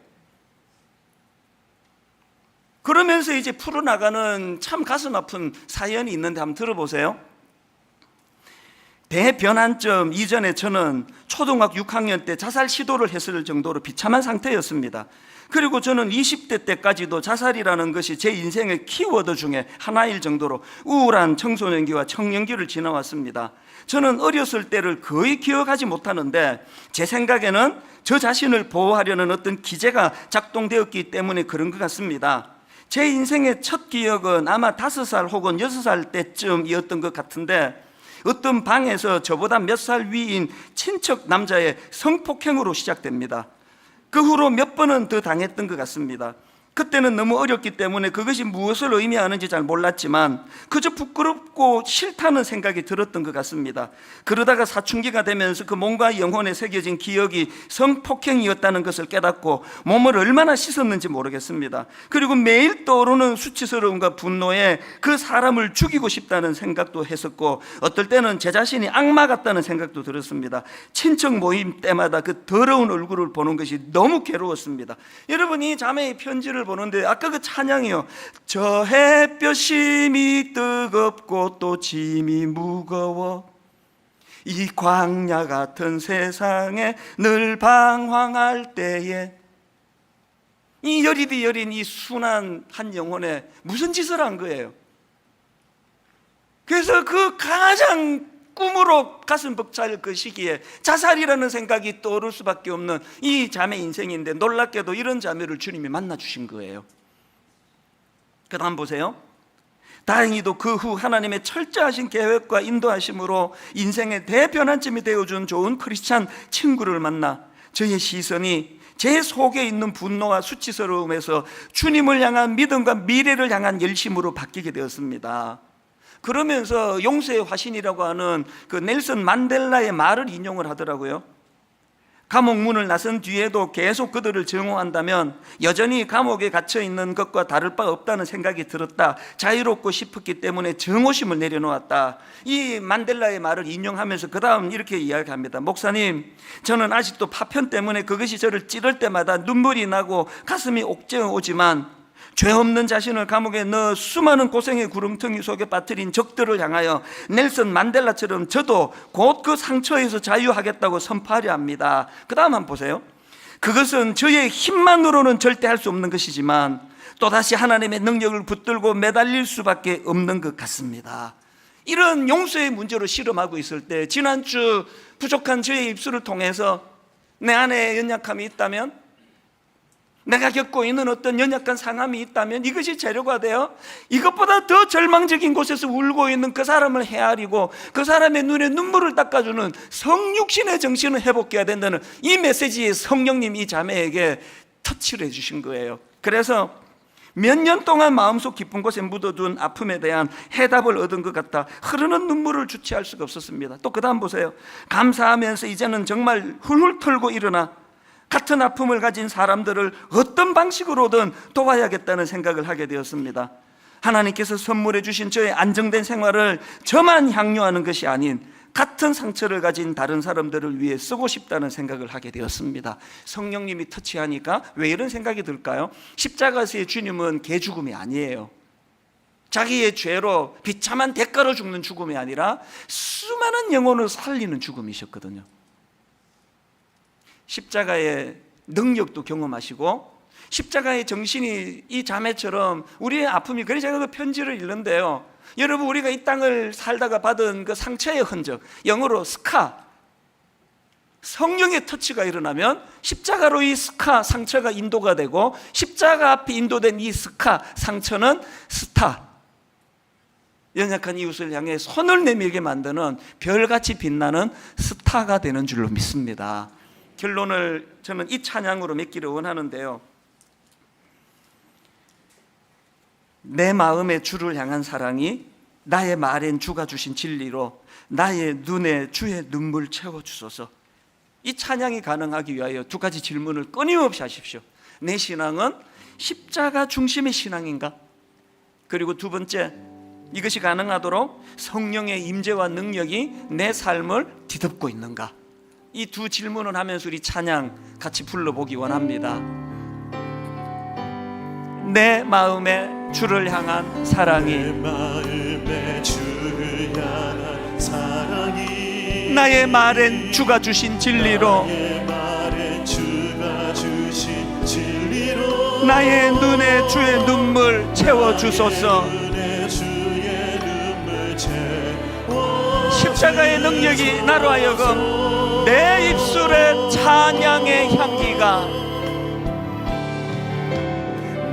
그러면서 이제 풀어나가는 참 가슴 아픈 사연이 있는데 한번 들어보세요. 대변환점 이전에 저는 초등학교 6학년 때 자살 시도를 했을 정도로 비참한 상태였습니다. 그리고 저는 20대 때까지도 자살이라는 것이 제 인생의 키워드 중에 하나일 정도로 우울한 청소년기와 청년기를 지나왔습니다. 저는 어렸을 때를 거의 기억하지 못하는데 제 생각에는 저 자신을 보호하려는 어떤 기제가 작동되었기 때문에 그런 것 같습니다. 제 인생의 첫 기억은 아마 5살 혹은 6살 때쯤이었던 것 같은데 어떤 방에서 저보다 몇 살 위인 친척 남자의 성폭행으로 시작됩니다. 그 후로 몇 번은 더 당했던 것 같습니다. 그때는 너무 어렸기 때문에 그것이 무엇을 의미하는지 잘 몰랐지만 그저 부끄럽고 싫다는 생각이 들었던 것 같습니다. 그러다가 사춘기가 되면서 그 몸과 영혼에 새겨진 기억이 성폭행이었다는 것을 깨닫고 몸을 얼마나 씻었는지 모르겠습니다. 그리고 매일 떠오르는 수치스러움과 분노에 그 사람을 죽이고 싶다는 생각도 했었고 어떨 때는 제 자신이 악마 같다는 생각도 들었습니다. 친척 모임 때마다 그 더러운 얼굴을 보는 것이 너무 괴로웠습니다. 여러분이 자매의 편지를 보는데 아까 그 찬양이요, 저 햇볕이 뜨겁고 또 짐이 무거워 이 광야 같은 세상에 늘 방황할 때에, 이 여리디 여린 이 순한 한 영혼에 무슨 짓을 한 거예요? 그래서 그 가장 꿈으로 가슴 벅찰 그 시기에 자살이라는 생각이 떠오를 수밖에 없는 이 자매 인생인데 놀랍게도 이런 자매를 주님이 만나 주신 거예요. 그 다음 보세요. 다행히도 그 후 하나님의 철저하신 계획과 인도하심으로 인생의 대변환점이 되어준 좋은 크리스찬 친구를 만나 저의 시선이 제 속에 있는 분노와 수치스러움에서 주님을 향한 믿음과 미래를 향한 열심으로 바뀌게 되었습니다. 그러면서 용서의 화신이라고 하는 그 넬슨 만델라의 말을 인용을 하더라고요. 감옥 문을 나선 뒤에도 계속 그들을 증오한다면 여전히 감옥에 갇혀 있는 것과 다를 바 없다는 생각이 들었다. 자유롭고 싶었기 때문에 증오심을 내려놓았다. 이 만델라의 말을 인용하면서 그 다음 이렇게 이야기합니다. 목사님, 저는 아직도 파편 때문에 그것이 저를 찌를 때마다 눈물이 나고 가슴이 옥죄어 오지만 죄 없는 자신을 감옥에 넣어 수많은 고생의 구렁텅이 속에 빠뜨린 적들을 향하여 넬슨 만델라처럼 저도 곧 그 상처에서 자유하겠다고 선포하려 합니다. 그 다음 한번 보세요. 그것은 저의 힘만으로는 절대 할 수 없는 것이지만 또다시 하나님의 능력을 붙들고 매달릴 수밖에 없는 것 같습니다. 이런 용서의 문제로 실험하고 있을 때 지난주 부족한 저의 입술을 통해서 내 안에 연약함이 있다면, 내가 겪고 있는 어떤 연약한 상함이 있다면 이것이 재료가 되어 이것보다 더 절망적인 곳에서 울고 있는 그 사람을 헤아리고 그 사람의 눈에 눈물을 닦아주는 성육신의 정신을 회복해야 된다는 이 메시지에 성령님이 이 자매에게 터치를 해주신 거예요. 그래서 몇 년 동안 마음속 깊은 곳에 묻어둔 아픔에 대한 해답을 얻은 것 같다. 흐르는 눈물을 주체할 수가 없었습니다. 또 그 다음 보세요. 감사하면서 이제는 정말 훌훌 털고 일어나 같은 아픔을 가진 사람들을 어떤 방식으로든 도와야겠다는 생각을 하게 되었습니다. 하나님께서 선물해 주신 저의 안정된 생활을 저만 향유하는 것이 아닌 같은 상처를 가진 다른 사람들을 위해 쓰고 싶다는 생각을 하게 되었습니다. 성령님이 터치하니까 왜 이런 생각이 들까요? 십자가에서의 주님은 개죽음이 아니에요. 자기의 죄로 비참한 대가로 죽는 죽음이 아니라 수많은 영혼을 살리는 죽음이셨거든요. 십자가의 능력도 경험하시고 십자가의 정신이 이 자매처럼 우리의 아픔이, 그래서 제가 그 편지를 읽는데요, 여러분 우리가 이 땅을 살다가 받은 그 상처의 흔적, 영어로 스카, 성령의 터치가 일어나면 십자가로 이 스카 상처가 인도가 되고, 십자가 앞에 인도된 이 스카 상처는 스타, 연약한 이웃을 향해 손을 내밀게 만드는 별같이 빛나는 스타가 되는 줄로 믿습니다. 결론을 저는 이 찬양으로 맺기를 원하는데요. 내 마음의 주를 향한 사랑이 나의 말엔 주가 주신 진리로 나의 눈에 주의 눈물 채워주소서. 이 찬양이 가능하기 위하여 두 가지 질문을 끊임없이 하십시오. 내 신앙은 십자가 중심의 신앙인가? 그리고 두 번째, 이것이 가능하도록 성령의 임재와 능력이 내 삶을 뒤덮고 있는가? 이 두 질문을 하면서 우리 찬양 같이 불러보기 원합니다. 내 마음의 주를 향한 사랑이, 내 마음의 주를 향한 사랑이, 나의 말엔 주가 주신 진리로 나의 말엔 주가 주신 진리로 나의 눈에 주의 눈물 채워주소서. 눈에 주의 눈물 채워 십자가의 능력이 나로 하여금 내 입술에 찬양의 향기가,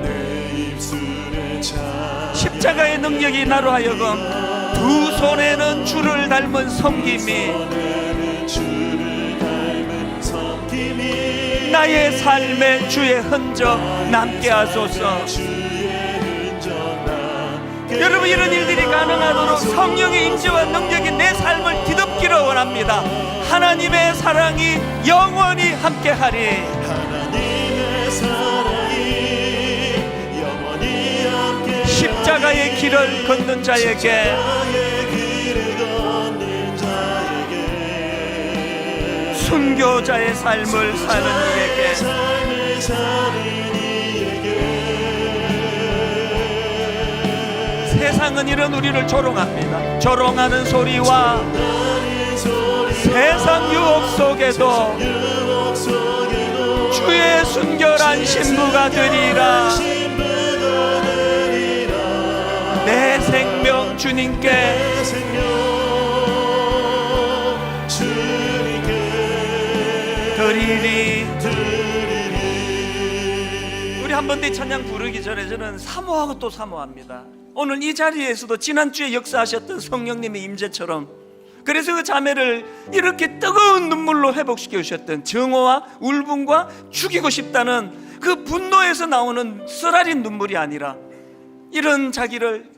내 입술에 찬 십자가의 능력이 나로 하여금 두 손에는 주를 닮은 섬김이, 손에는 주를 닮은 섬김이 나의 삶의 주의 흔적 남게 하소서. 주의 흔적 남게 여러분, 이런 일들이 가능하도록 성령의 임재와 능력이 내 삶을 뒤덮기를 원합니다. 하나님의 사랑이 영원히 함께하리. 하나님의 사랑이 영원히 함께 십자가의 길을 걷는 자에게, 나의 길을 걷는 자에게 순교자의 삶을 사는 이에게, 삶을 사는 이에게 세상은 이런 우리를 조롱합니다. 조롱하는 소리와 나는 소리 세상 유혹 속에도 유혹 속에도 주의 순결한 신부가 되리라. 신부가 되리라. 내 생명 주님께 내 생명 주님께 드리리. 드리리. 우리 한 번 더 찬양 부르기 전에 저는 사모하고 또 사모합니다. 오늘 이 자리에서도 지난주에 역사하셨던 성령님의 임재처럼, 그래서 그 자매를 이렇게 뜨거운 눈물로 회복시켜 주셨던 정오와 울분과 죽이고 싶다는 그 분노에서 나오는 쓰라린 눈물이 아니라, 이런 자기를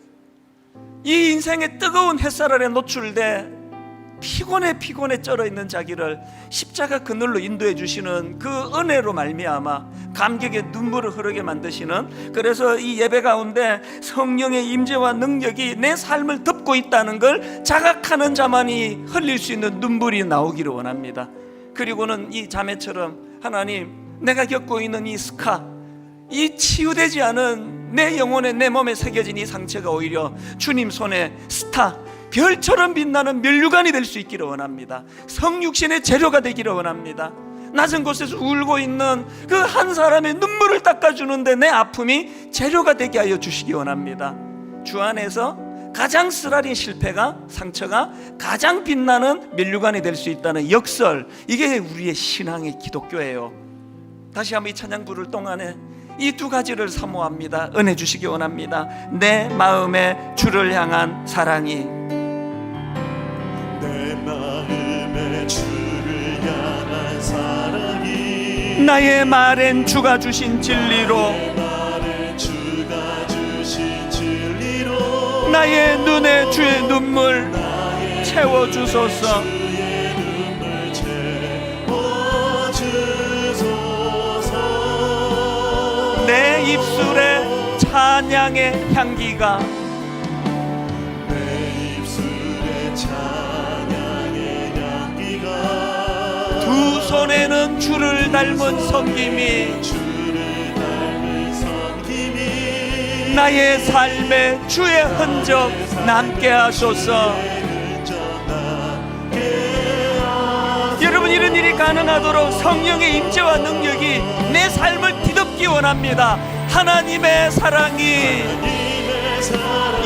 이 인생의 뜨거운 햇살 아래 노출돼 피곤에 쩔어 있는 자기를 십자가 그늘로 인도해 주시는 그 은혜로 말미암아 감격의 눈물을 흐르게 만드시는, 그래서 이 예배 가운데 성령의 임재와 능력이 내 삶을 덮고 있다는 걸 자각하는 자만이 흘릴 수 있는 눈물이 나오기를 원합니다. 그리고는 이 자매처럼, 하나님, 내가 겪고 있는 이 스카, 이 치유되지 않은 내 영혼에, 내 몸에 새겨진 이 상처가 오히려 주님 손에 스타, 별처럼 빛나는 면류관이 될 수 있기를 원합니다. 성육신의 재료가 되기를 원합니다. 낮은 곳에서 울고 있는 그 한 사람의 눈물을 닦아주는데 내 아픔이 재료가 되게 하여 주시기 원합니다. 주 안에서 가장 쓰라린 실패가, 상처가 가장 빛나는 면류관이 될 수 있다는 역설, 이게 우리의 신앙의 기독교예요. 다시 한번 이 찬양 부를 동안에 이 두 가지를 사모합니다. 은혜 주시기 원합니다. 내 마음의 주를 향한 사랑이, 내 마음의 주를 향한 사랑이, 나의 말엔 주가 주신 진리로 내 말엔 주가 주신 진리로 나의 눈에 주의 눈물 채워주소서. 주의 눈물 채워주소서. 내 입술에 찬양의 향기가, 내 입술에 찬양의 향기가, 두 손에는 주를 닮은 섬김이, 주를 닮은 섬김이 나의 삶에 주의 흔적 남게 하소서. 여러분, 이런 일이 가능하도록 성령의 임재와 능력이 내 삶을 뒤덮기 원합니다. 하나님의 사랑이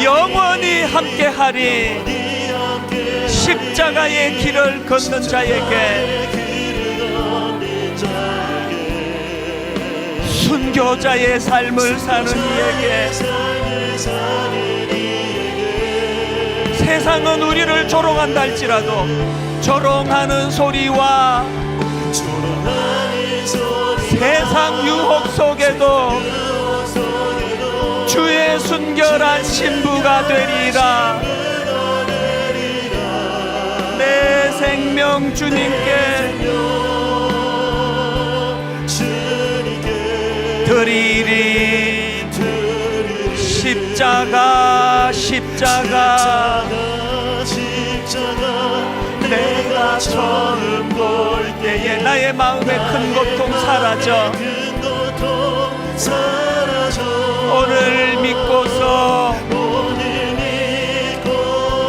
영원히 함께하리. 십자가의 길을 걷는 자에게 순교자의 삶을 사는 이에게 세상은 우리를 조롱한다 할지라도 조롱하는 소리와 세상 유혹 속에도 주의 순결한 신부가 되리라. 내 생명 주님께 드리리. 십자가 십자가 내가 처음 볼 때에 나의 마음의 큰 고통 사라져. 오늘 믿고서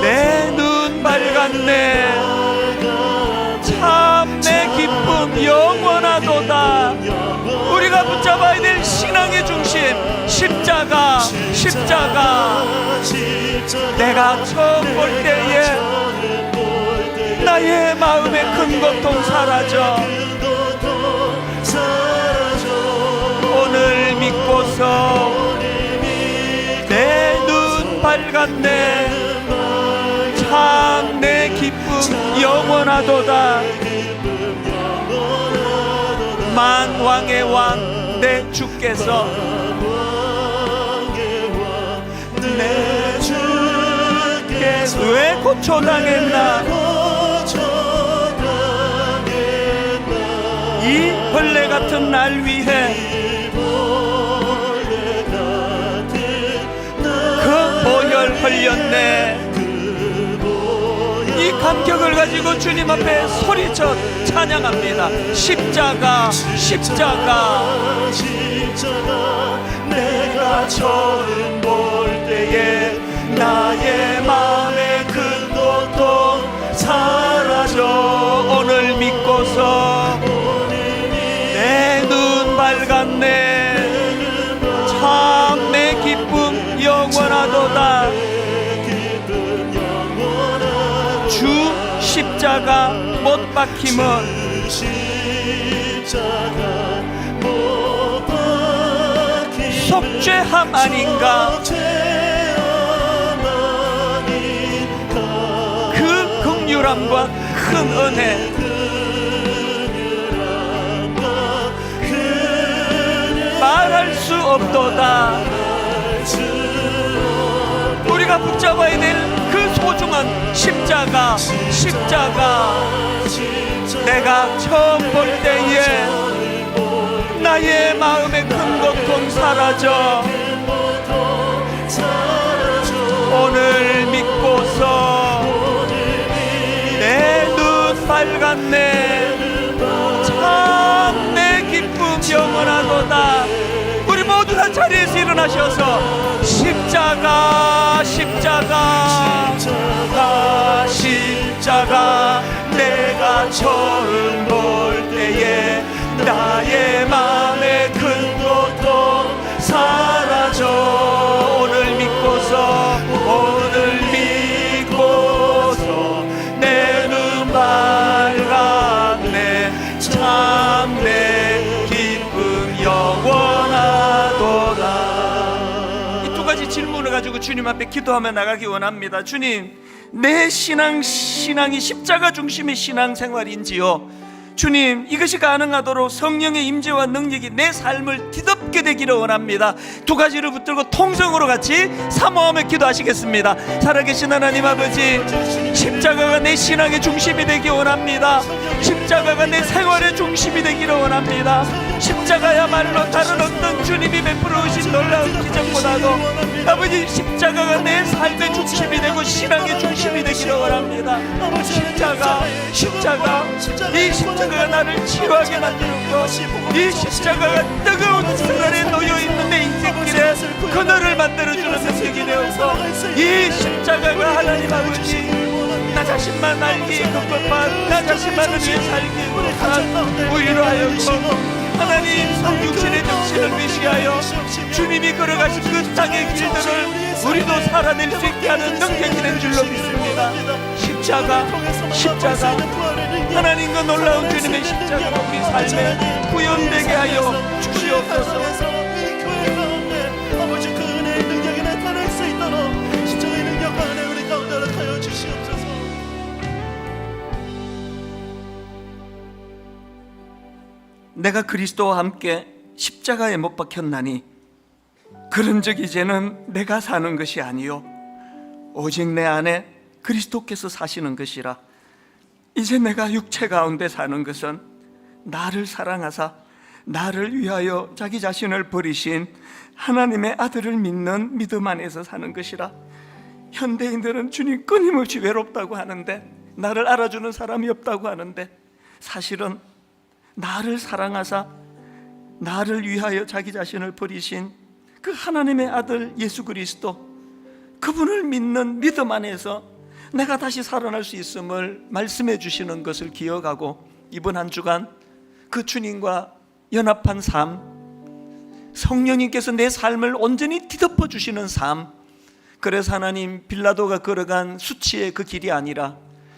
내 눈 밝았네. 참 내 기쁨 영원하도다. 우리가 붙잡아야 될 신앙의 중심, 십자가 십자가. 내가 처음 볼 때에 나의 마음의 큰 고통 사라져. 오늘 믿고서 내 눈 밝았네. 참 내 기쁨 영원하도다. 만왕의 왕 내 주께서 내 주께서 왜 고초당했나. 이 벌레 같은 날 위해 그 보혈 흘렸네. 이 감격을 가지고 주님 앞에 소리쳐 찬양합니다. 십자가 십자가. 내가 처음 볼 때에 나의 마음의 큰 고통 사라져. 오늘 믿고서 내 눈 밝았네. 참 내 기쁨 영원하도다. 주 십자가 못 박힘은 속죄함 아닌가. 그 긍휼함과 큰 은혜, 말할 수 없도다. 우리가 붙잡아야 될 그 소중한 십자가 십자가. 내가 처음 볼 때에 나의 마음의 큰 고통 사라져. 오늘 믿고서 내 눈 밝았네. 참 내 기쁨 영원하도다. 우리 모두 다 자리에서 일어나셔서 십자가 십자가 십자가. 내가 처음 볼 때에 나의 마음의 큰 고통 사라져. 오늘 믿고서 오늘 믿고서 내 눈 밝았네. 참 내 기쁨 영원하도다. 이 두 가지 질문을 가지고 주님 앞에 기도하며 나가기 원합니다. 주님, 내 신앙이 십자가 중심의 신앙생활인지요? 주님, 이것이 가능하도록 성령의 임재와 능력이 내 삶을 뒤덮게 되기를 원합니다. 두 가지를 붙들고 통성으로 같이 사모하며 기도하시겠습니다. 살아계신 하나님 아버지, 십자가가 내 신앙의 중심이 되기 원합니다. 십자가가 내 생활의 중심이 되기를 원합니다. 십자가야말로 다른 어떤 주님이 베풀어 오신 놀라운 기적보다도 아버지, 십자가가 내 삶의 중심이 되고 신앙의 중심이 되기를 원합니다. 십자가 이 십자가가 나를 치유하게 만들고, 이 십자가가 뜨거운 생활에 놓여있는 내 인생길에 그늘을 만들어주는 능력이 되어서, 이 십자가가 하나님 아버지, 나 자신만 알기 급급한, 나 자신만을 위해 살기 급한 우리로 하여금 하나님 성육신의 정신을 위시하여 주님이 걸어가신 그 땅의 길들을 우리도 살아낼 수 있게 하는 능력이 된 줄로 믿습니다. 십자가 십자가, 하나님과 놀라운 주님의 십자가가 우리 삶에 구현되게 하여 주시옵소서. 이 교회 가운데 아버지 그 은혜의 능력이 나타날 수 있도록 십자가의 능력 안에 우리 가운데 허락하여 주시옵소서. 내가 그리스도와 함께 십자가에 못 박혔나니 그런즉 이제는 내가 사는 것이 아니요 오직 내 안에 그리스도께서 사시는 것이라. 이제 내가 육체 가운데 사는 것은 나를 사랑하사 나를 위하여 자기 자신을 버리신 하나님의 아들을 믿는 믿음 안에서 사는 것이라. 현대인들은 주님 끊임없이 외롭다고 하는데, 나를 알아주는 사람이 없다고 하는데, 사실은 나를 사랑하사 나를 위하여 자기 자신을 버리신 그 하나님의 아들 예수 그리스도, 그분을 믿는 믿음 안에서 내가 다시 살아날 수 있음을 말씀해 주시는 것을 기억하고, 이번 한 주간 그 주님과 연합한 삶, 성령님께서 내 삶을 온전히 뒤덮어 주시는 삶, 그래서 하나님 빌라도가 걸어간 수치의 그 길이 아니라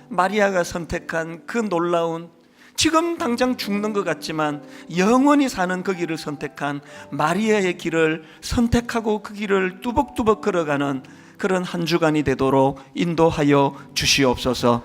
마리아가 선택한 그 놀라운, 지금 당장 죽는 것 같지만 영원히 사는 그 길을 선택한 마리아의 길을 선택하고 그 길을 뚜벅뚜벅 걸어가는 그런 한 주간이 되도록 인도하여 주시옵소서.